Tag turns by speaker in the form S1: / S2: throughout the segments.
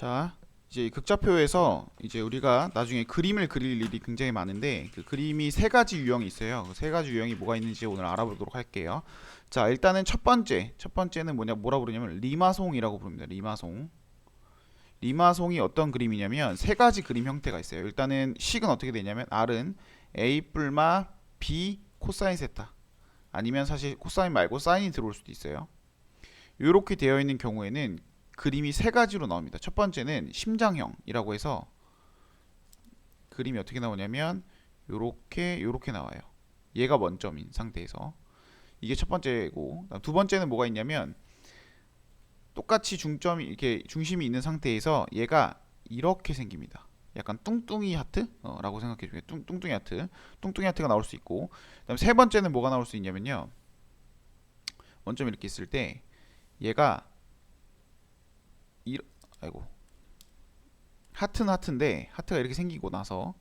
S1: 자, 이제 극좌표에서 이제 우리가 나중에 그림을 그릴 일이 굉장히 많은데 그 그림이 세 가지 유형이 있어요. 그 세 가지 유형이 뭐가 있는지 오늘 알아보도록 할게요. 자, 일단은 첫 번째는 뭐라 부르냐면 리마송이라고 부릅니다. 리마송. 리마송이 어떤 그림이냐면 세 가지 그림 형태가 있어요. 일단은 식은 어떻게 되냐면 R은 A 뿔마 B 코사인 세타, 아니면 사실 코사인 말고 사인이 들어올 수도 있어요. 이렇게 되어 있는 경우에는 그림이 세 가지로 나옵니다. 첫 번째는 심장형이라고 해서 그림이 어떻게 나오냐면 요렇게 나와요. 얘가 원점인 상태에서 이게 첫 번째고, 두 번째는 뭐가 있냐면 똑같이 중점이 이렇게 중심이 있는 상태에서 얘가 이렇게 생깁니다. 약간 뚱뚱이 하트라고 생각해 주세요. 뚱뚱이 하트, 뚱뚱이 하트가 나올 수 있고, 그다음 세 번째는 뭐가 나올 수 있냐면요. 원점 이렇게 있을 때 얘가 아이고, 하트는 하트인데 하트가 이렇게 생기고 나서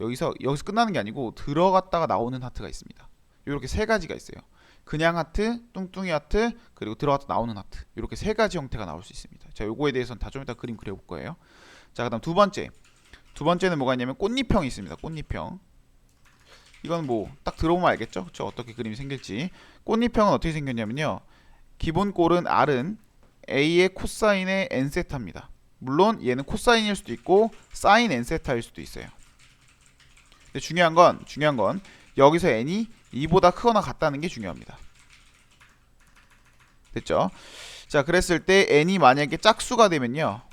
S1: 여기서 끝나는 게 아니고 들어갔다가 나오는 하트가 있습니다. 이렇게 세 가지가 있어요. 그냥 하트, 뚱뚱이 하트, 그리고 들어갔다 나오는 하트. 이렇게 세 가지 형태가 나올 수 있습니다. 자, 요거에 대해서는 다 좀 이따 그림 그려볼 거예요. 자, 그다음 두 번째는 뭐가 있냐면 꽃잎형이 있습니다. 꽃잎형. 이건 뭐 딱 들어보면 알겠죠? 그쵸? 어떻게 그림이 생길지. 꽃잎형은 어떻게 생겼냐면요. 기본 꼴은 R은 A의 코사인의 n세타입니다. 물론 얘는 코사인일 수도 있고 사인 n세타일 수도 있어요. 근데 중요한 건 여기서 n이 2보다 크거나 같다는 게 중요합니다. 됐죠? 자, 그랬을 때 n이 만약에 짝수가 되면요.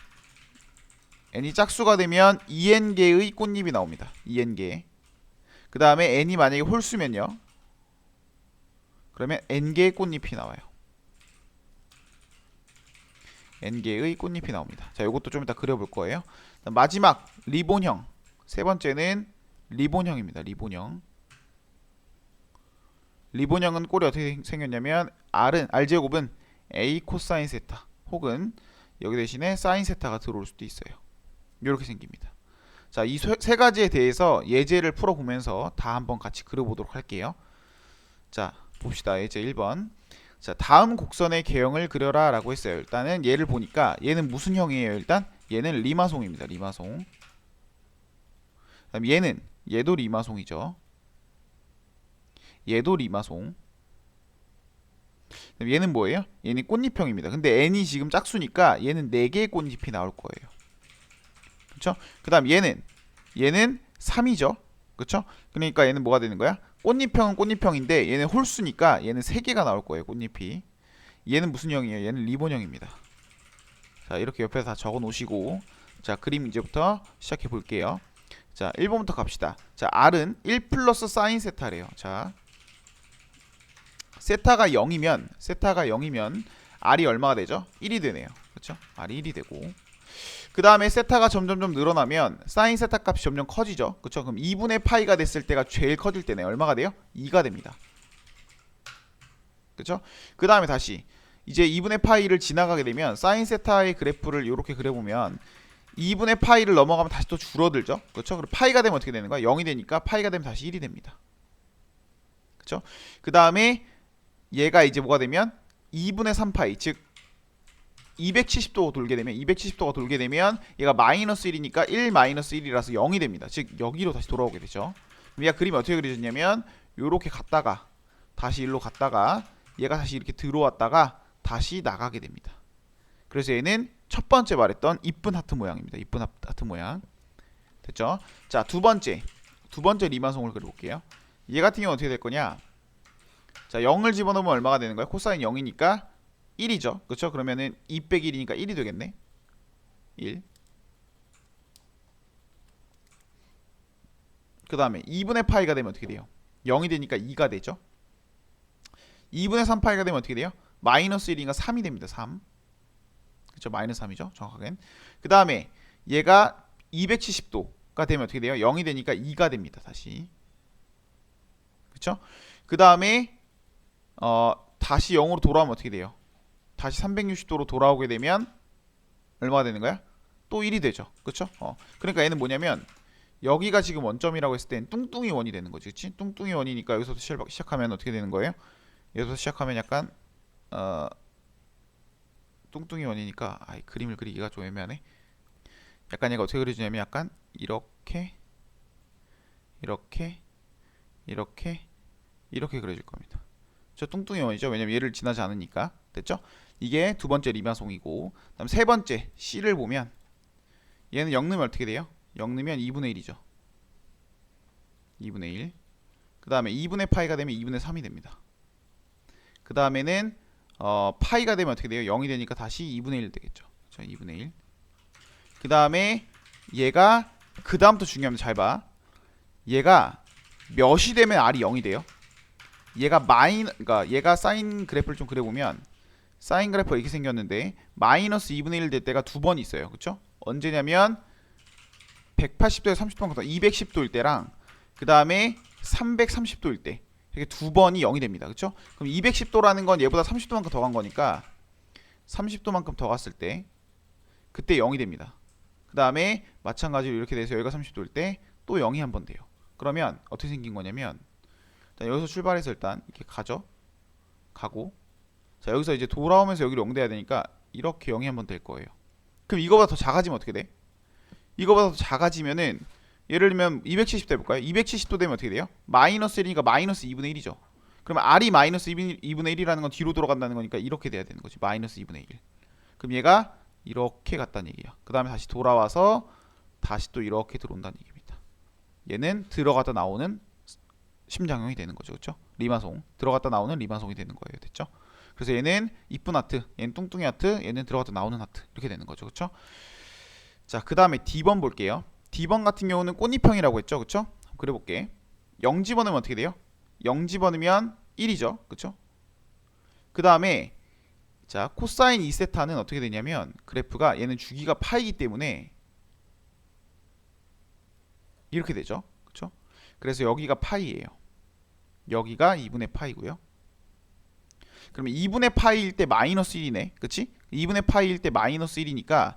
S1: n이 짝수가 되면 2n개의 꽃잎이 나옵니다. 2n개. 그 다음에 n이 만약에 홀수면요. 그러면 n개의 꽃잎이 나와요. n개의 꽃잎이 나옵니다. 자, 요것도 좀 이따 그려볼 거예요. 마지막 리본형. 세 번째는 리본형입니다. 리본형. 리본형은 꼴이 어떻게 생겼냐면 R제곱은 A 코사인 세타, 혹은 여기 대신에 사인 세타가 들어올 수도 있어요. 이렇게 생깁니다. 자, 이 세 가지에 대해서 예제를 풀어보면서 다 한번 같이 그려보도록 할게요. 자, 봅시다. 예제 1번. 자, 다음 곡선의 개형을 그려라 라고 했어요. 일단은 얘를 보니까 얘는 무슨 형이에요? 일단 얘는 리마송입니다. 리마송. 그다음 얘도 리마송이죠. 얘도 리마송. 그다음 얘는 뭐예요? 얘는 꽃잎형입니다. 근데 n이 지금 짝수니까 얘는 4개의 꽃잎이 나올 거예요. 그쵸? 그 다음 얘는 3이죠. 그쵸? 그러니까 얘는 뭐가 되는 거야? 꽃잎형은 꽃잎형인데 얘는 홀수니까 얘는 3개가 나올 거예요. 꽃잎이. 얘는 무슨 형이에요? 얘는 리본형입니다. 자, 이렇게 옆에서 다 적어 놓으시고, 자, 그림 이제부터 시작해 볼게요. 자, 1번부터 갑시다. 자, R은 1 플러스 사인 세타래요. 자, 세타가 0이면 R이 얼마가 되죠? 1이 되네요. 그쵸? R이 1이 되고, 그 다음에 세타가 점점점 늘어나면 사인 세타 값이 점점 커지죠. 그쵸? 그럼 2분의 파이가 됐을 때가 제일 커질 때네. 얼마가 돼요? 2가 됩니다. 그쵸? 그 다음에 다시 이제 2분의 파이를 지나가게 되면 사인 세타의 그래프를 이렇게 그려보면 2분의 파이를 넘어가면 다시 또 줄어들죠. 그쵸? 그리고 파이가 되면 어떻게 되는 거야? 0이 되니까 파이가 되면 다시 1이 됩니다. 그쵸? 그 다음에 얘가 이제 뭐가 되면 2분의 3파이, 즉 270도가 돌게 되면 얘가 마이너스 1이니까 1 마이너스 1이라서 0이 됩니다. 즉 여기로 다시 돌아오게 되죠. 얘가 그림이 어떻게 그려졌냐면 요렇게 갔다가 다시 일로 갔다가 얘가 다시 이렇게 들어왔다가 다시 나가게 됩니다. 그래서 얘는 첫 번째 말했던 이쁜 하트 모양입니다. 이쁜 하트 모양. 됐죠? 자, 두 번째 리마송을 그려볼게요. 얘 같은 경우는 어떻게 될 거냐? 자, 0을 집어넣으면 얼마가 되는 거야? 코사인 0이니까 1이죠. 그렇죠? 그러면은 2 빼기 1이니까 1이 되겠네. 1. 그 다음에 2분의 파이가 되면 어떻게 돼요? 0이 되니까 2가 되죠. 2분의 3파이가 되면 어떻게 돼요? 마이너스 1이니까 3이 됩니다. 3. 그렇죠? 마이너스 3이죠. 정확하게는. 그 다음에 얘가 270도가 되면 어떻게 돼요? 0이 되니까 2가 됩니다. 다시. 그렇죠? 그 다음에 다시 0으로 돌아오면 어떻게 돼요? 다시 360도로 돌아오게 되면 얼마가 되는 거야? 또 1이 되죠. 그쵸? 그러니까 얘는 뭐냐면 여기가 지금 원점이라고 했을 땐 뚱뚱이 원이 되는 거지. 그치? 뚱뚱이 원이니까 여기서부터 시작하면 어떻게 되는 거예요? 여기서 시작하면 약간 뚱뚱이 원이니까 그림을 그리기가 좀 애매하네. 약간 얘가 어떻게 그려지냐면 약간 이렇게 이렇게 이렇게 이렇게 그려질 겁니다. 저 뚱뚱이 원이죠. 왜냐면 얘를 지나지 않으니까. 됐죠? 이게 두 번째 리마송이고, 그다음 세 번째 C를 보면 얘는 0 넣으면 어떻게 돼요? 0 넣으면 2분의 1이죠. 2분의 1. 그 다음에 2분의 파이가 되면 2분의 3이 됩니다. 그 다음에는 파이가 되면 어떻게 돼요? 0이 되니까 다시 2분의 1 되겠죠. 그렇죠? 2분의 1. 그 다음에 얘가 그 다음부터 중요합니다. 잘 봐. 얘가 몇이 되면 R이 0이 돼요? 그러니까 얘가 사인 그래프를 좀 그려보면 사인 그래프가 이렇게 생겼는데 마이너스 2분의 1 될 때가 두 번 있어요. 그쵸? 언제냐면 180도에 30도 210도일 때랑 그 다음에 330도일 때 이렇게 두 번이 0이 됩니다. 그쵸? 그럼 210도라는 건 얘보다 30도만큼 더 간 거니까 30도만큼 더 갔을 때 그때 0이 됩니다. 그 다음에 마찬가지로 이렇게 돼서 여기가 30도일 때 또 0이 한 번 돼요. 그러면 어떻게 생긴 거냐면 일단 여기서 출발해서 일단 이렇게 가고 자 여기서 이제 돌아오면서 여기로 0 돼야 되니까 이렇게 0이 한 번 될 거예요. 그럼 이거보다 더 작아지면 어떻게 돼? 이거보다 더 작아지면은 예를 들면 270도 해볼까요? 270도 되면 어떻게 돼요? 마이너스 1이니까 마이너스 2분의 1이죠. 그러면 R이 마이너스 2분의 1이라는 건 뒤로 돌아간다는 거니까 이렇게 돼야 되는 거지. 마이너스 2분의 1. 그럼 얘가 이렇게 갔다는 얘기야. 그 다음에 다시 돌아와서 다시 또 이렇게 들어온다는 얘기입니다. 얘는 들어갔다 나오는 심장형이 되는 거죠. 그렇죠? 리마송. 들어갔다 나오는 리마송이 되는 거예요. 됐죠? 그래서 얘는 이쁜 하트, 얘는 뚱뚱이 하트, 얘는 들어갔다 나오는 하트. 이렇게 되는 거죠. 그렇죠? 자, 그 다음에 D번 볼게요. D번 같은 경우는 꽃잎형이라고 했죠. 그쵸? 그려볼게. 0 집어넣으면 어떻게 돼요? 0 집어넣으면 1이죠. 그쵸? 그 다음에 자 코사인 2세타는 어떻게 되냐면 그래프가 얘는 주기가 파이기 때문에 이렇게 되죠. 그쵸? 그래서 여기가 파이예요. 여기가 2분의 파이고요. 그러면 2분의 파이일 때 마이너스 1이네. 그치? 2분의 파이일 때 마이너스 1이니까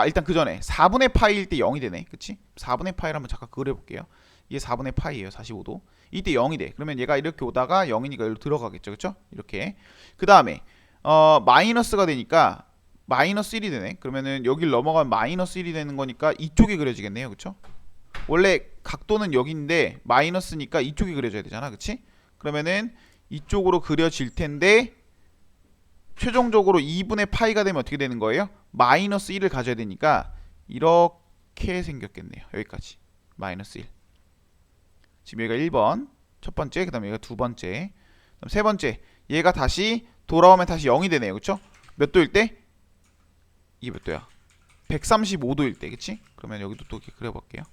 S1: 일단 그 전에 4분의 파이일 때 0이 되네. 그치? 4분의 파이를 한번 잠깐 그려볼게요. 이게 4분의 파이예요. 45도. 이때 0이 돼. 그러면 얘가 이렇게 오다가 0이니까 여기로 들어가겠죠. 그쵸? 이렇게. 그 다음에 마이너스가 되니까 마이너스 1이 되네. 그러면은 여기를 넘어가면 마이너스 1이 되는 거니까 이쪽이 그려지겠네요. 그쵸? 원래 각도는 여기인데 마이너스니까 이쪽이 그려져야 되잖아. 그치? 그러면은 이쪽으로 그려질 텐데 최종적으로 2분의 파이가 되면 어떻게 되는 거예요? 마이너스 1을 가져야 되니까 이렇게 생겼겠네요. 여기까지 마이너스 1. 지금 여기가 1번 첫 번째, 그 다음에 여기가 두 번째, 그다음 세 번째. 얘가 다시 돌아오면 다시 0이 되네요. 그쵸? 몇 도일 때? 이게 몇 도야? 135도일 때. 그치? 그러면 여기도 또 이렇게 그려볼게요.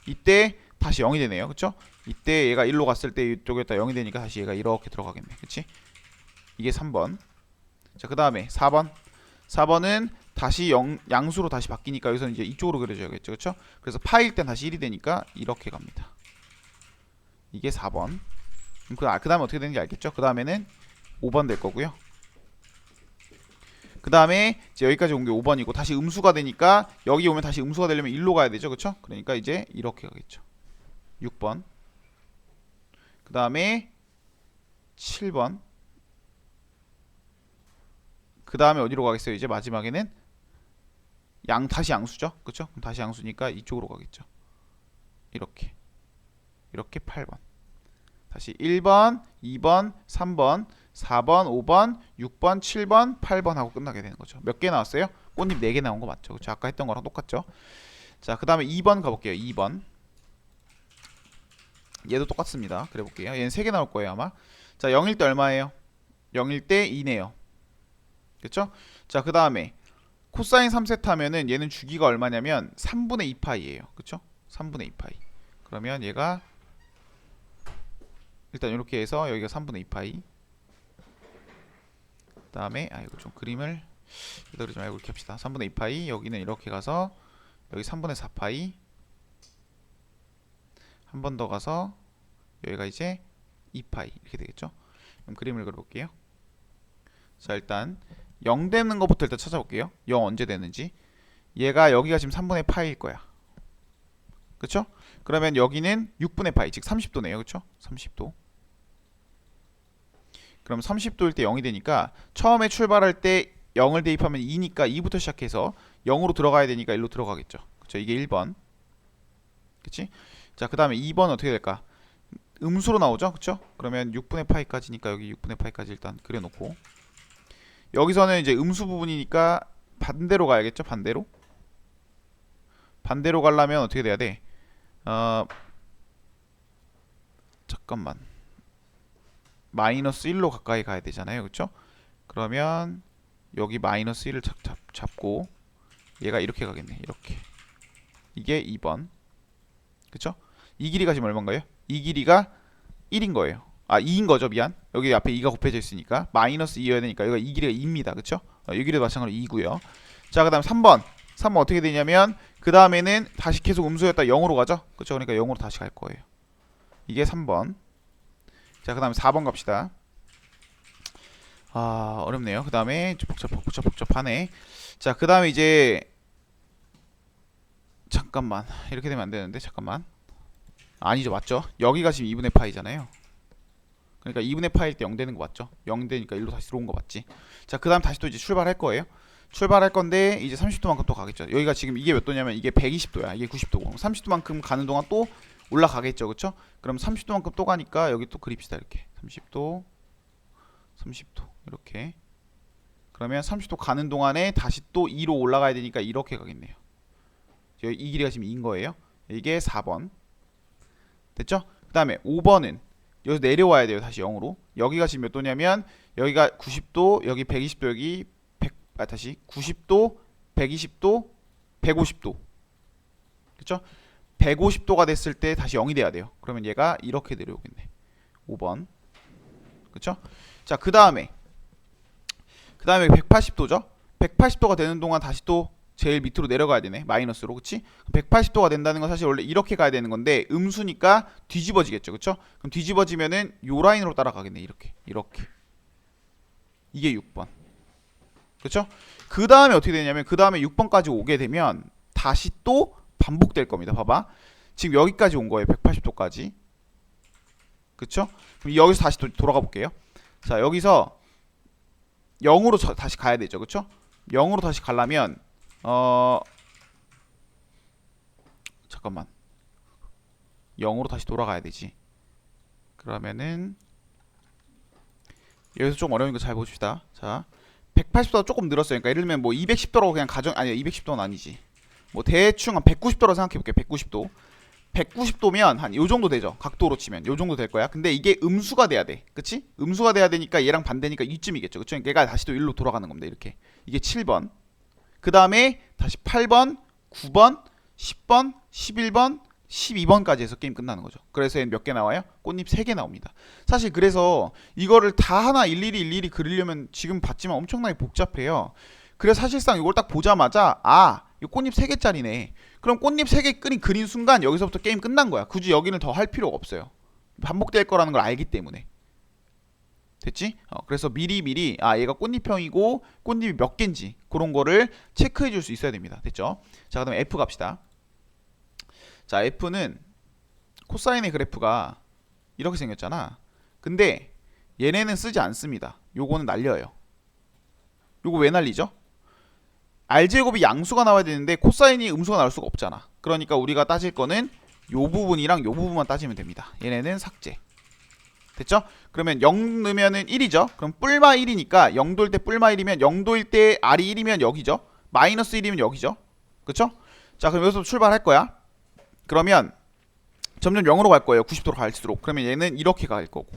S1: 이때 다시 0이 되네요. 그쵸? 이때 얘가 1로 갔을 때 이쪽에다 0이 되니까 다시 얘가 이렇게 들어가겠네. 그치? 이게 3번. 자, 그 다음에 4번. 4번은 다시 양수로 다시 바뀌니까 여기서는 이제 이쪽으로 그려줘야겠죠. 그쵸? 그래서 파일 땐 다시 1이 되니까 이렇게 갑니다. 이게 4번. 그 다음에 어떻게 되는지 알겠죠? 그 다음에는 5번 될 거고요. 그 다음에 이제 여기까지 온 게 5번이고 다시 음수가 되니까 여기 오면 다시 음수가 되려면 1로 가야 되죠. 그쵸? 그러니까 이제 이렇게 가겠죠. 6번. 그 다음에 7번. 그 다음에 어디로 가겠어요? 이제 마지막에는 다시 양수죠. 그쵸? 그럼 다시 양수니까 이쪽으로 가겠죠. 이렇게 8번. 다시 1번, 2번, 3번, 4번, 5번, 6번, 7번, 8번 하고 끝나게 되는 거죠. 몇 개 나왔어요? 꽃잎 4개 나온 거 맞죠? 그쵸? 아까 했던 거랑 똑같죠? 자, 그 다음에 2번 가볼게요. 2번. 얘도 똑같습니다. 그래볼게요. 얘는 3개 나올 거예요 아마. 자, 0일 때 얼마예요? 0일 때 2네요. 그쵸? 자, 그 다음에 코사인 3세타 하면은 얘는 주기가 얼마냐면 3분의 2파이예요. 그쵸? 3분의 2파이. 그러면 얘가 일단 이렇게 해서 여기가 3분의 2파이. 그 다음에 이거 좀 그림을 그러지 말고 이렇게 합시다. 3분의 2파이. 여기는 이렇게 가서 여기 3분의 4파이. 한 번 더 가서 여기가 이제 2파이 이렇게 되겠죠. 그럼 그림을 그려볼게요. 자, 일단 0 되는 것부터 일단 찾아볼게요. 0 언제 되는지. 얘가 여기가 지금 3분의 파이일 거야. 그쵸? 그러면 여기는 6분의 파이, 즉 30도네요. 그쵸? 30도. 그럼 30도일 때 0이 되니까 처음에 출발할 때 0을 대입하면 2니까 2부터 시작해서 0으로 들어가야 되니까 1로 들어가겠죠. 그쵸? 이게 1번. 그치? 자, 그 다음에 2번 어떻게 될까? 음수로 나오죠? 그쵸? 그러면 6분의 파이까지니까 여기 6분의 파이까지 일단 그려놓고, 여기서는 이제 음수 부분이니까 반대로 가야겠죠? 반대로 가려면 어떻게 돼야 돼? 잠깐만. 마이너스 1로 가까이 가야 되잖아요. 그쵸? 그러면 여기 마이너스 1을 잡고 얘가 이렇게 가겠네. 이렇게. 이게 2번. 그쵸? 이 길이가 지금 얼마인가요? 이 길이가 1인 거예요. 아, 2인 거죠. 미안. 여기 앞에 2가 곱해져 있으니까 마이너스 2여야 되니까 여기가 이 길이가 2입니다. 그쵸? 이 길이도 마찬가지로 2고요. 자, 그 다음 3번 어떻게 되냐면 그 다음에는 다시 계속 음수였다 0으로 가죠. 그쵸? 그러니까 0으로 다시 갈 거예요. 이게 3번. 자, 그 다음에 4번 갑시다. 아, 어렵네요. 그 다음에 복잡하네. 자, 그 다음에 이제 잠깐만, 이렇게 되면 안 되는데, 잠깐만. 아니죠, 맞죠? 여기가 지금 2분의 파이잖아요. 그러니까 2분의 파일 때 0 되는 거 맞죠? 0 되니까 1로 다시 들어온 거 맞지? 자, 그 다음 다시 또 이제 출발할 거예요. 출발할 건데 이제 30도만큼 또 가겠죠. 여기가 지금 이게 몇 도냐면 이게 120도야. 이게 90도고 30도만큼 가는 동안 또 올라가겠죠. 그쵸? 그럼 30도만큼 또 가니까 여기 또 그립시다. 이렇게 30도 이렇게. 그러면 30도 가는 동안에 다시 또 2로 올라가야 되니까 이렇게 가겠네요. 이 길이가 지금 2인 거예요. 이게 4번. 됐죠? 그 다음에 5번은 여기서 내려와야 돼요. 다시 0으로. 여기가 지금 몇 도냐면 여기가 90도, 여기 120도, 여기 90도, 120도, 150도. 그쵸? 150도가 됐을 때 다시 0이 돼야 돼요. 그러면 얘가 이렇게 내려오겠네. 5번. 그쵸? 자, 그 다음에 180도죠? 180도가 되는 동안 다시 또 제일 밑으로 내려가야 되네. 마이너스로. 그치? 180도가 된다는 건 사실 원래 이렇게 가야 되는 건데 음수니까 뒤집어지겠죠. 그쵸? 그럼 뒤집어지면은 요 라인으로 따라가겠네. 이렇게. 이게 6번. 그쵸? 그 다음에 어떻게 되냐면 그 다음에 6번까지 오게 되면 다시 또 반복될 겁니다. 봐봐. 지금 여기까지 온 거예요. 180도까지. 그쵸? 그럼 여기서 다시 돌아가 볼게요. 자, 여기서 0으로 다시 가야 되죠. 그쵸? 0으로 다시 가려면 잠깐만. 0으로 다시 돌아가야 되지. 그러면은 여기서 좀 어려운 거 잘 보십시다. 자, 180도가 조금 늘었어요. 그러니까 예를 들면 뭐 210도라고 그냥 아니야, 210도는 아니지. 뭐 대충 한 190도로 생각해 볼게요. 190도. 190도면 한 요 정도 되죠. 각도로 치면 요 정도 될 거야. 근데 이게 음수가 돼야 돼. 그치? 음수가 돼야 되니까 얘랑 반대니까 이쯤이겠죠. 그쵸? 얘가 다시 또 1로 돌아가는 겁니다. 이렇게. 이게 7번. 그 다음에 다시 8번, 9번, 10번, 11번, 12번까지 해서 게임 끝나는 거죠. 그래서 몇 개 나와요? 꽃잎 3개 나옵니다. 사실 그래서 이거를 다 하나 일일이 그리려면 지금 봤지만 엄청나게 복잡해요. 그래서 사실상 이걸 딱 보자마자 이 꽃잎 3개짜리네. 그럼 꽃잎 3개 그린 순간 여기서부터 게임 끝난 거야. 굳이 여기는 더 할 필요가 없어요. 반복될 거라는 걸 알기 때문에. 됐지? 그래서 미리 얘가 꽃잎형이고 꽃잎이 몇 개인지 그런 거를 체크해 줄 수 있어야 됩니다. 됐죠? 자, 그다음에 F 갑시다. 자, F는 코사인의 그래프가 이렇게 생겼잖아. 근데 얘네는 쓰지 않습니다. 요거는 날려요. 요거 왜 날리죠? R제곱이 양수가 나와야 되는데 코사인이 음수가 나올 수가 없잖아. 그러니까 우리가 따질 거는 요 부분이랑 요 부분만 따지면 됩니다. 얘네는 삭제. 됐죠? 그러면 0 넣으면은 1이죠. 그럼 뿔마 1이니까 0도일 때 뿔마 1이면 0도일 때 R이 1이면 여기죠. 마이너스 1이면 여기죠. 그쵸? 자, 그럼 여기서 출발할 거야. 그러면 점점 0으로 갈 거예요. 90도로 갈수록. 그러면 얘는 이렇게 갈 거고.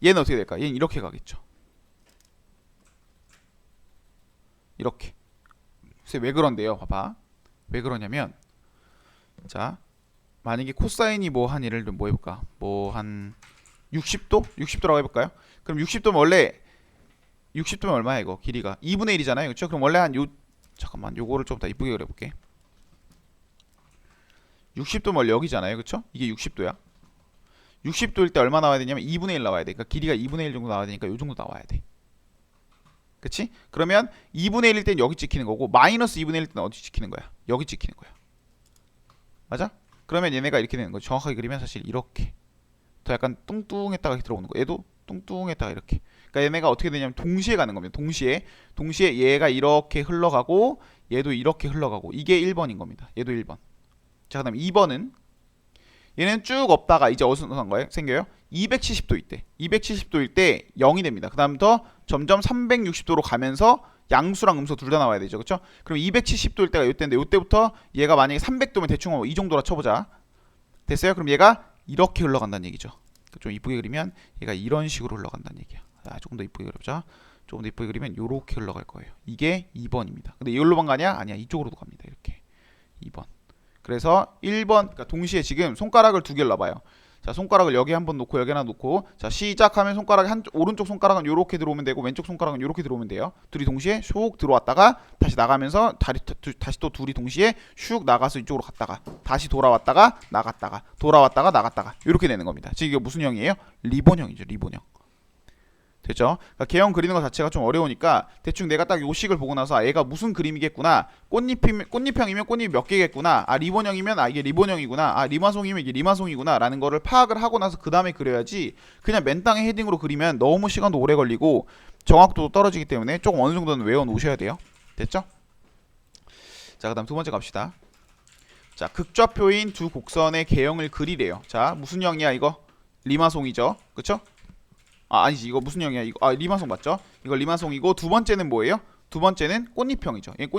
S1: 얘는 어떻게 될까? 얘는 이렇게 가겠죠. 이렇게. 그래서 왜 그런데요? 봐봐. 왜 그러냐면 자, 만약에 코사인이 뭐 한 예를 들면 뭐 해볼까? 뭐 한 60도? 60도라고 해볼까요? 그럼 60도면 원래 60도면 얼마야 이거? 길이가 2분의 1이잖아요. 그쵸? 그럼 원래 잠깐만 요거를 좀 더 이쁘게 그려볼게. 60도면 원래 여기잖아요. 그쵸? 이게 60도야. 60도일 때 얼마 나와야 되냐면 2분의 1 나와야 돼. 그러니까 길이가 2분의 1 정도 나와야 되니까 요 정도 나와야 돼. 그치? 그러면 2분의 1일 땐 여기 찍히는 거고 마이너스 2분의 1일 땐 어디 찍히는 거야? 여기 찍히는 거야. 맞아? 그러면 얘네가 이렇게 되는 거죠. 정확하게 그리면 사실 이렇게 더 약간 뚱뚱했다가 들어오는 거. 얘도 뚱뚱했다가 이렇게. 그러니까 얘네가 어떻게 되냐면 동시에 가는 겁니다. 동시에 얘가 이렇게 흘러가고 얘도 이렇게 흘러가고 이게 1번인 겁니다. 얘도 1번. 자, 그다음 2번은 얘는 쭉 없다가 이제 어디서 간 거예요? 생겨요? 270도 있대. 270도일 때 0이 됩니다. 그 다음부터 점점 360도로 가면서 양수랑 음수 둘 다 나와야 되죠. 그쵸? 그럼 270도일 때가 이때인데 이때부터 얘가 만약에 300도면 대충 이 정도라 쳐보자. 됐어요? 그럼 얘가 이렇게 흘러간다는 얘기죠. 좀 이쁘게 그리면 얘가 이런 식으로 흘러간다는 얘기야. 조금 더 이쁘게 그려보자. 조금 더 이쁘게 그리면 이렇게 흘러갈 거예요. 이게 2번입니다. 근데 이걸로만 가냐? 아니야. 이쪽으로도 갑니다. 이렇게 2번. 그래서 1번, 그러니까 동시에 지금 손가락을 두 개를 놔봐요. 자, 손가락을 여기 한번 놓고 여기 하나 놓고, 자, 시작하면 손가락이 오른쪽 손가락은 이렇게 들어오면 되고 왼쪽 손가락은 이렇게 들어오면 돼요. 둘이 동시에 슉 들어왔다가 다시 나가면서 다시 또 둘이 동시에 슉 나가서 이쪽으로 갔다가 다시 돌아왔다가 나갔다가 돌아왔다가 나갔다가 이렇게 되는 겁니다. 지금 이게 무슨 형이에요? 리본형이죠. 리본형. 됐죠? 그러니까 개형 그리는 것 자체가 좀 어려우니까 대충 내가 딱 요식을 보고 나서 얘가 무슨 그림이겠구나. 꽃잎형이면 꽃잎이 몇 개겠구나. 리본형이면 이게 리본형이구나. 리마송이면 이게 리마송이구나 라는 거를 파악을 하고 나서 그 다음에 그려야지 그냥 맨땅에 헤딩으로 그리면 너무 시간도 오래 걸리고 정확도도 떨어지기 때문에 조금 어느 정도는 외워 놓으셔야 돼요. 됐죠? 자, 그 다음 두 번째 갑시다. 자, 극좌표인 두 곡선의 개형을 그리래요. 자, 무슨 형이야 이거? 리마송이죠. 그쵸? 아니지, 이거 무슨 형이야 이거? 리마송 맞죠? 이거 리마송이고 두 번째는 뭐예요? 두 번째는 꽃잎형이죠. 얘는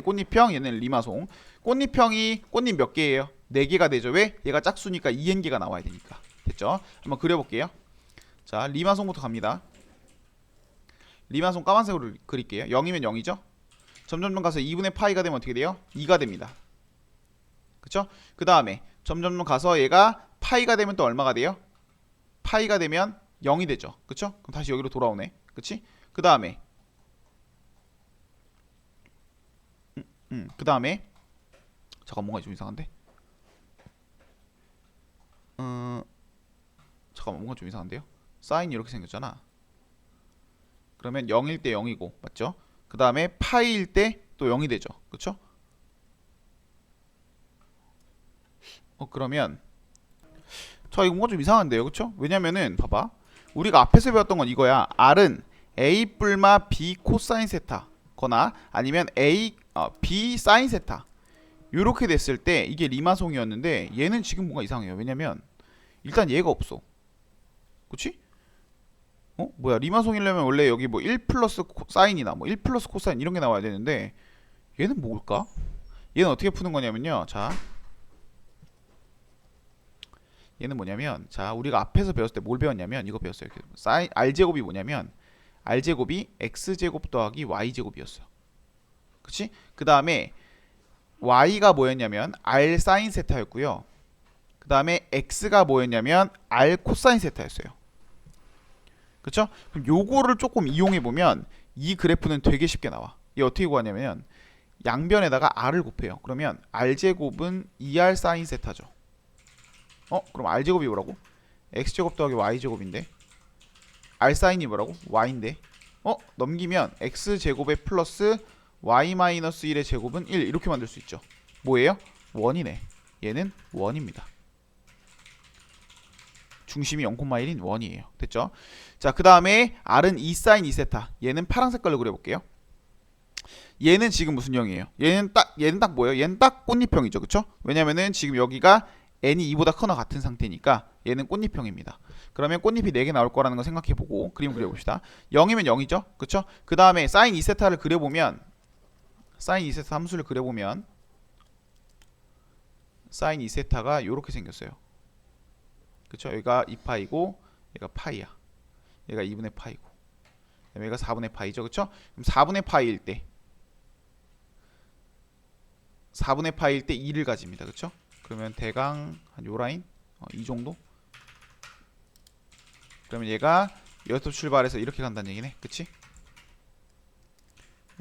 S1: 꽃잎형, 얘는 리마송. 꽃잎형이 꽃잎 몇 개예요? 4개가 되죠. 왜? 얘가 짝수니까 2n개가 나와야 되니까. 됐죠? 한번 그려볼게요. 자, 리마송부터 갑니다. 리마송 까만색으로 그릴게요. 0이면 0이죠? 점점점 가서 2분의 파이가 되면 어떻게 돼요? 2가 됩니다. 그쵸? 그 다음에 점점점 가서 얘가 파이가 되면 또 얼마가 돼요? 파이가 되면 0이 되죠. 그쵸? 그럼 다시 여기로 돌아오네. 그치? 그 다음에 그 다음에 잠깐 뭔가 좀 이상한데? 잠깐만 뭔가 좀 이상한데요? 사인이 이렇게 생겼잖아. 그러면 0일 때 0이고 맞죠? 그 다음에 파이일 때 또 0이 되죠. 그쵸? 그러면 이거 뭔가 좀 이상한데요. 그쵸? 왜냐면은 봐봐. 우리가 앞에서 배웠던 건 이거야. R은 A 뿔마 B 코사인 세타 거나 아니면 B 사인 세타 요렇게 됐을 때 이게 리마송이었는데 얘는 지금 뭔가 이상해요. 왜냐면 일단 얘가 없어. 그치? 뭐야, 리마송이려면 원래 여기 뭐 1 플러스 사인이나 뭐 1 플러스 코사인 이런 게 나와야 되는데 얘는 뭘까? 얘는 어떻게 푸는 거냐면요. 자, 얘는 뭐냐면, 자, 우리가 앞에서 배웠을 때 뭘 배웠냐면 이거 배웠어요. R제곱이 뭐냐면 R제곱이 X제곱 더하기 Y제곱이었어요. 그치? 그 다음에 Y가 뭐였냐면 R 사인 세타였고요. 그 다음에 X가 뭐였냐면 R 코사인 세타였어요. 그쵸? 그럼 요거를 조금 이용해보면 이 그래프는 되게 쉽게 나와. 얘 어떻게 구하냐면 양변에다가 R을 곱해요. 그러면 R제곱은 2R 사인 세타죠. 그럼 R제곱이 뭐라고? X제곱 더하기 Y제곱인데 R사인이 뭐라고? Y인데 넘기면 X제곱에 플러스 Y-1의 제곱은 1 이렇게 만들 수 있죠. 뭐예요? 원이네. 얘는 원입니다. 중심이 0,1인 원이에요. 됐죠? 자, 그 다음에 R은 2사인 2세타. 얘는 파란 색깔로 그려볼게요. 얘는 지금 무슨 형이에요? 얘는 딱 뭐예요? 얘는 딱 꽃잎형이죠. 그쵸? 왜냐면은 지금 여기가 n이 2보다 크거나 같은 상태니까 얘는 꽃잎형입니다. 그러면 꽃잎이 4개 나올 거라는 거 생각해보고 그림 그려봅시다. 0이면 0이죠? 그쵸? 그 다음에 사인 2세타를 그려보면 사인 2세타 함수를 그려보면 사인 2세타가 이렇게 생겼어요. 그쵸? 여기가 2파이고 얘가 파이야. 얘가 2분의 파이고 얘가 4분의 파이죠. 그쵸? 그럼 4분의 파이일 때 2를 가집니다. 그쵸? 그러면 대강 한 요 라인 이 정도? 그러면 얘가 여기서 출발해서 이렇게 간다는 얘기네. 그치?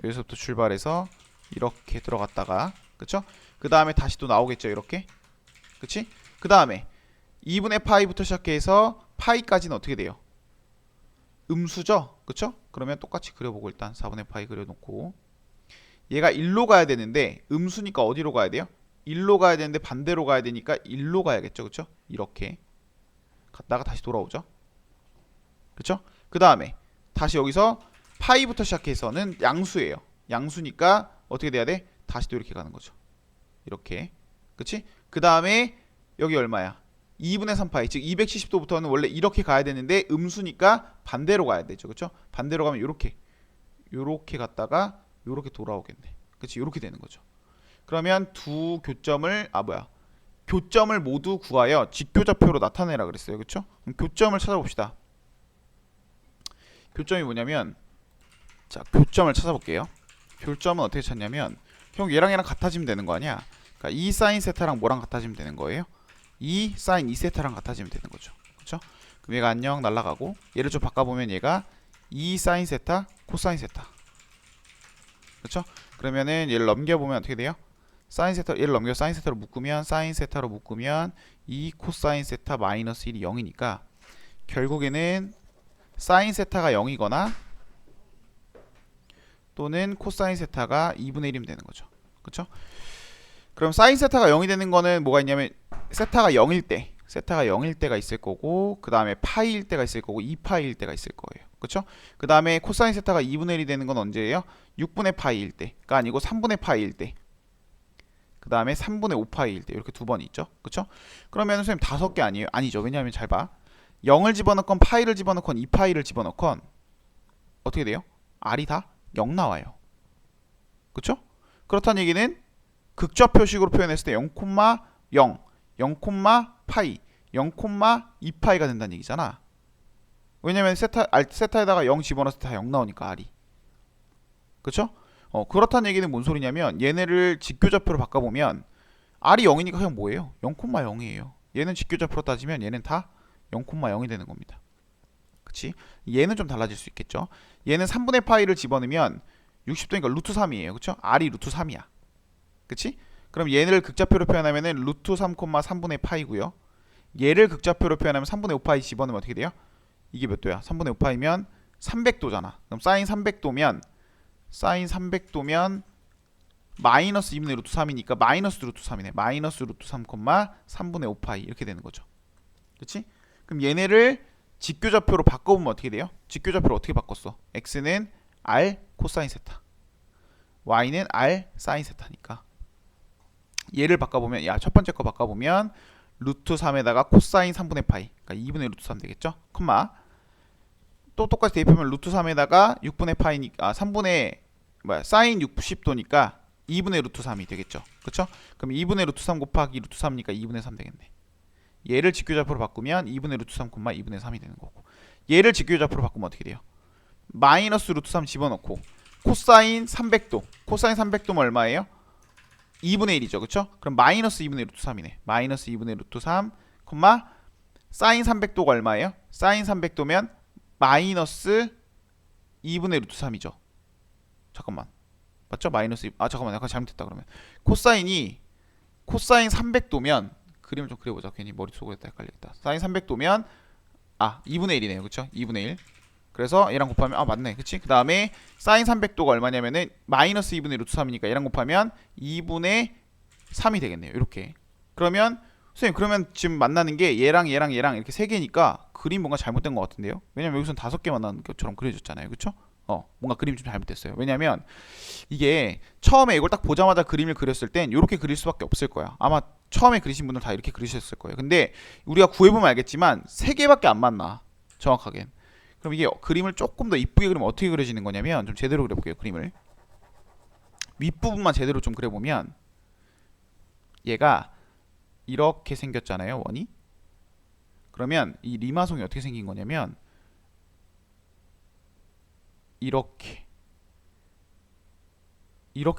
S1: 여기서부터 출발해서 이렇게 들어갔다가 그쵸? 그 다음에 다시 또 나오겠죠. 이렇게. 그치? 그 다음에 2분의 파이부터 시작해서 파이까지는 어떻게 돼요? 음수죠? 그쵸? 그러면 똑같이 그려보고 일단 4분의 파이 그려놓고 얘가 1로 가야 되는데 음수니까 어디로 가야 돼요? 1로 가야 되는데 반대로 가야 되니까 1로 가야겠죠. 그쵸? 이렇게 갔다가 다시 돌아오죠. 그쵸? 그 다음에 다시 여기서 파이부터 시작해서는 양수예요. 양수니까 어떻게 돼야 돼? 다시 또 이렇게 가는 거죠. 이렇게. 그치? 그 다음에 여기 얼마야? 2분의 3파이. 즉 270도부터는 원래 이렇게 가야 되는데 음수니까 반대로 가야 되죠. 그쵸? 반대로 가면 요렇게 갔다가 요렇게 돌아오겠네. 그치? 요렇게 되는 거죠. 그러면 두 교점을 교점을 모두 구하여 직교좌표로 나타내라 그랬어요. 그쵸? 그럼 교점을 찾아봅시다. 교점이 뭐냐면, 자, 교점을 찾아볼게요. 교점은 어떻게 찾냐면, 형 얘랑 같아지면 되는 거 아니야? 그러니까 2 사인 세타랑 뭐랑 같아지면 되는 거예요? 2 사인 2 세타랑 같아지면 되는 거죠. 그쵸? 그럼 얘가 안녕 날라가고, 얘를 좀 바꿔보면 얘가 2 사인 세타 코사인 세타. 그쵸? 그러면은 얘를 넘겨보면 어떻게 돼요? 사인 세타, 얘를 넘겨 사인 세타로 묶으면, 사인 세타로 묶으면 2 코사인 세타 마이너스 1이 0이니까 결국에는 사인 세타가 0이거나 또는 코사인 세타가 2분의 1이면 되는 거죠. 그쵸? 그럼 사인 세타가 0이 되는 거는 뭐가 있냐면, 세타가 0일 때가 있을 거고, 그 다음에 파이일 때가 있을 거고, 2파이일 때가 있을 거예요. 그쵸? 그 다음에 코사인 세타가 2분의 1이 되는 건 언제예요? 6분의 파이일 때가 아니고 3분의 파이일 때, 그 다음에 3분의 5파이일 때, 이렇게 두 번 있죠. 그쵸? 그러면 선생님 5개 아니에요? 아니죠. 왜냐하면 잘 봐. 0을 집어넣건 파이를 집어넣건 2파이를 집어넣건 어떻게 돼요? R이 다 0 나와요. 그쵸? 그렇다는 얘기는 극좌 표식으로 표현했을 때 0, 0, 0, 파이, 0, 2파이가 된다는 얘기잖아. 왜냐면 세타에다가 0 집어넣었을 때 다 0 나오니까 R이. 그쵸? 그렇다는 얘기는 뭔 소리냐면, 얘네를 직교좌표로 바꿔보면 R이 0이니까 그냥 뭐예요? 0, 0이에요. 얘는 직교좌표로 따지면 얘는 다 0, 0이 되는 겁니다. 그치? 얘는 좀 달라질 수 있겠죠. 얘는 3분의 파이를 집어넣으면 60도니까 루트 3이에요. 그쵸? R이 루트 3이야. 그치? 그럼 얘를 극좌표로 표현하면은 루트 3, 3분의 파이고요. 얘를 극좌표로 표현하면 3분의 5파이 집어넣으면 어떻게 돼요? 이게 몇 도야? 3분의 5파이면 300도잖아. 그럼 사인 300도면 마이너스 2분의 루트 3이니까 마이너스 루트 3이네. 마이너스 루트 3, 3분의 5파이 이렇게 되는 거죠. 그치? 그럼 얘네를 직교좌표로 바꿔보면 어떻게 돼요? 직교좌표로 어떻게 바꿨어? x는 r 코사인 세타, y는 r 사인 세타니까 얘를 바꿔보면, 첫 번째 거 바꿔보면 루트 3에다가 코사인 3분의 파이, 그러니까 2분의 루트 3 되겠죠? 콤마 또 똑같이 대입하면 루트 3에다가 6분의 파이니까 3분의 사인 60도니까 2분의 루트 3이 되겠죠. 그쵸? 그럼 2분의 루트 3 곱하기 루트 3이니까 2분의 3 되겠네. 얘를 직교좌표로 바꾸면 2분의 루트 3, 2분의 3이 되는 거고, 얘를 직교좌표로 바꾸면 어떻게 돼요? 마이너스 루트 3 집어넣고 코사인 300도, 코사인 300도면 얼마예요? 2분의 1이죠. 그쵸? 그럼 마이너스 2분의 루트 3이네. 마이너스 2분의 루트 3, 사인 300도가 얼마예요? 사인 300도면 마이너스 2분의 루트 3이죠. 잠깐만. 맞죠? 마이너스 2. 잠깐만. 약간 잘못했다 그러면. 코사인 300도면, 그림을 좀 그려보자. 괜히 머릿속으로 했다 헷갈리겠다. 사인 300도면 2분의 1이네요. 그쵸? 2분의 1. 그래서 얘랑 곱하면 맞네. 그치? 그 다음에 사인 300도가 얼마냐면은 마이너스 2분의 루트 3이니까 얘랑 곱하면 2분의 3이 되겠네요. 이렇게. 그러면 선생님, 그러면 지금 만나는 게 얘랑 이렇게 세 개니까 그림 뭔가 잘못된 것 같은데요? 왜냐면 여기선 5개 만나는 것처럼 그려졌잖아요. 그쵸? 뭔가 그림이 좀 잘못됐어요. 왜냐면 이게 처음에 이걸 딱 보자마자 그림을 그렸을 땐 이렇게 그릴 수밖에 없을 거야. 아마 처음에 그리신 분들 다 이렇게 그리셨을 거예요. 근데 우리가 구해보면 알겠지만 3개밖에 안 맞나, 정확하게. 그럼 이게 그림을 조금 더 이쁘게 그리면 어떻게 그려지는 거냐면, 좀 제대로 그려볼게요. 그림을 윗부분만 제대로 좀 그려보면 얘가 이렇게 생겼잖아요, 원이. 그러면 이 리마송이 어떻게 생긴 거냐면 이렇게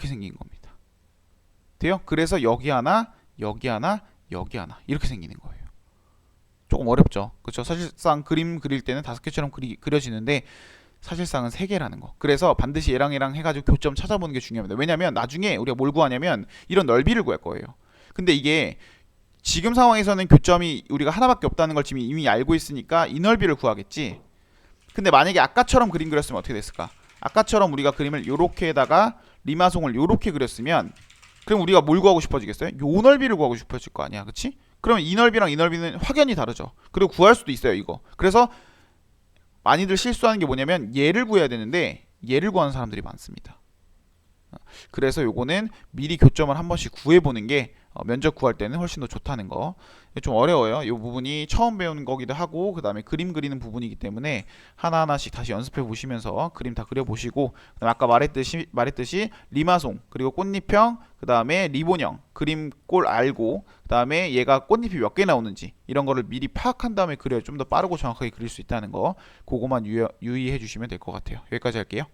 S1: 생긴 겁니다. 돼요? 그래서 여기 하나, 여기 하나, 여기 하나 이렇게 생기는 거예요. 조금 어렵죠. 그렇죠? 사실상 그림 그릴 때는 5개처럼 그려지는데 사실상은 3개라는 거. 그래서 반드시 얘랑 해가지고 교점 찾아보는 게 중요합니다. 왜냐면 나중에 우리가 뭘 구하냐면 이런 넓이를 구할 거예요. 근데 이게 지금 상황에서는 교점이 우리가 하나밖에 없다는 걸 지금 이미 알고 있으니까 이 넓이를 구하겠지. 근데 만약에 아까처럼 그림 그렸으면 어떻게 됐을까? 아까처럼 우리가 그림을 요렇게에다가 리마송을 요렇게 그렸으면, 그럼 우리가 뭘 구하고 싶어지겠어요? 요 넓이를 구하고 싶어질 거 아니야. 그치? 그러면 이 넓이랑 이 넓이는 확연히 다르죠. 그리고 구할 수도 있어요, 이거. 그래서 많이들 실수하는 게 뭐냐면 얘를 구해야 되는데 얘를 구하는 사람들이 많습니다. 그래서 요거는 미리 교점을 한 번씩 구해보는 게 면접 구할 때는 훨씬 더 좋다는 거. 좀 어려워요. 이 부분이 처음 배우는 거기도 하고 그 다음에 그림 그리는 부분이기 때문에 하나하나씩 다시 연습해 보시면서 그림 다 그려보시고, 그다음에 아까 말했듯이 리마송 그리고 꽃잎형 그 다음에 리본형 그림 꼴 알고, 그 다음에 얘가 꽃잎이 몇 개 나오는지 이런 거를 미리 파악한 다음에 그려야 좀 더 빠르고 정확하게 그릴 수 있다는 거, 그거만 유의해 주시면 될 것 같아요. 여기까지 할게요.